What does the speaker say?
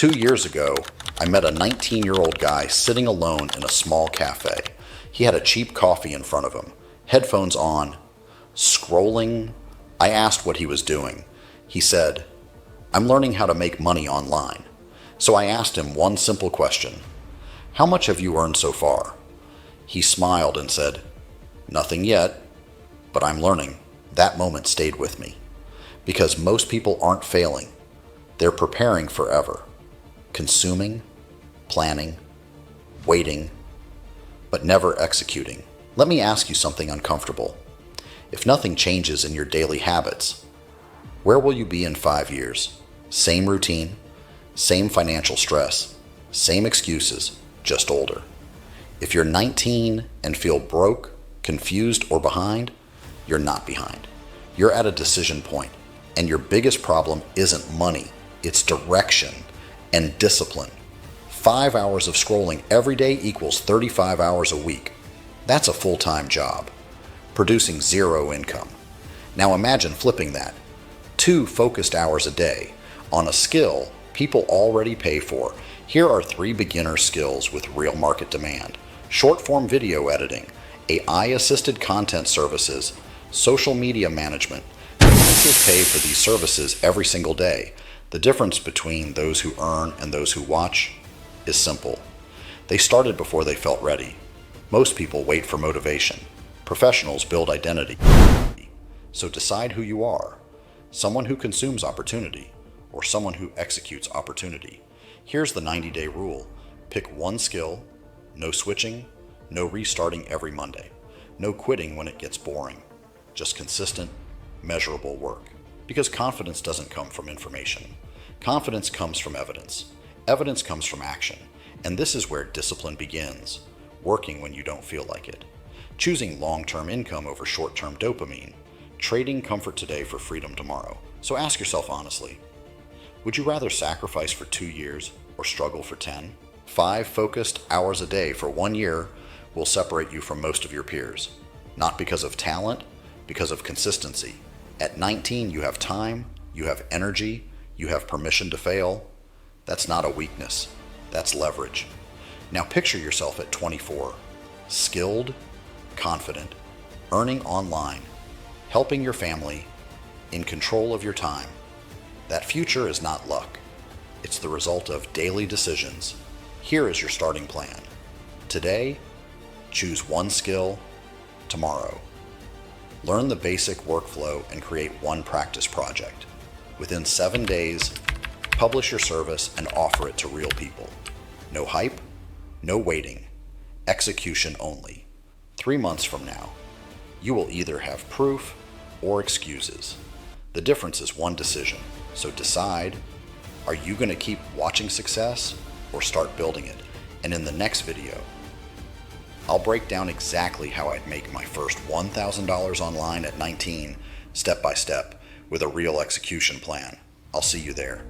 2 years ago, I met a 19-year-old guy sitting alone in a small cafe. He had a cheap coffee in front of him, headphones on, scrolling. I asked what he was doing. He said, "I'm learning how to make money online." So I asked him one simple question: "How much have you earned so far?" He smiled and said, "Nothing yet, but I'm learning." That moment stayed with me, because most people aren't failing. They're preparing forever, consuming, planning, waiting, but never executing. Let me ask you something uncomfortable. If nothing changes in your daily habits, where will you be in 5 years? Same routine, same financial stress, same excuses, just older. If you're 19 and feel broke, confused, or behind, you're not behind. You're at a decision point, and your biggest problem isn't money, it's direction and discipline. 5 hours of scrolling every day equals 35 hours a week. That's a full-time job, producing zero income. Now imagine flipping that. 2 focused hours a day on a skill people already pay for. Here are 3 beginner skills with real market demand: short-form video editing, AI-assisted content services, social media management. Businesses pay for these services every single day. The difference between those who earn and those who watch is simple. They started before they felt ready. Most people wait for motivation. Professionals build identity. So decide who you are: someone who consumes opportunity or someone who executes opportunity. Here's the 90-day rule. Pick one skill, no switching, no restarting every Monday, no quitting when it gets boring, just consistent, measurable work. Because confidence doesn't come from information. Confidence comes from evidence. Evidence comes from action. And this is where discipline begins: working when you don't feel like it, choosing long-term income over short-term dopamine, trading comfort today for freedom tomorrow. So ask yourself honestly, would you rather sacrifice for 2 years or struggle for 10? 5 focused hours a day for 1 year will separate you from most of your peers. Not because of talent, because of consistency. At 19, you have time, you have energy, you have permission to fail. That's not a weakness, that's leverage. Now picture yourself at 24, skilled, confident, earning online, helping your family, in control of your time. That future is not luck. It's the result of daily decisions. Here is your starting plan. Today, choose one skill. Tomorrow, learn the basic workflow and create one practice project. Within 7 days, publish your service and offer it to real people. No hype, no waiting, execution only. 3 months from now, you will either have proof or excuses. The difference is one decision. So decide, are you going to keep watching success or start building it? And in the next video, I'll break down exactly how I'd make my first $1,000 online at 19, step by step, with a real execution plan. I'll see you there.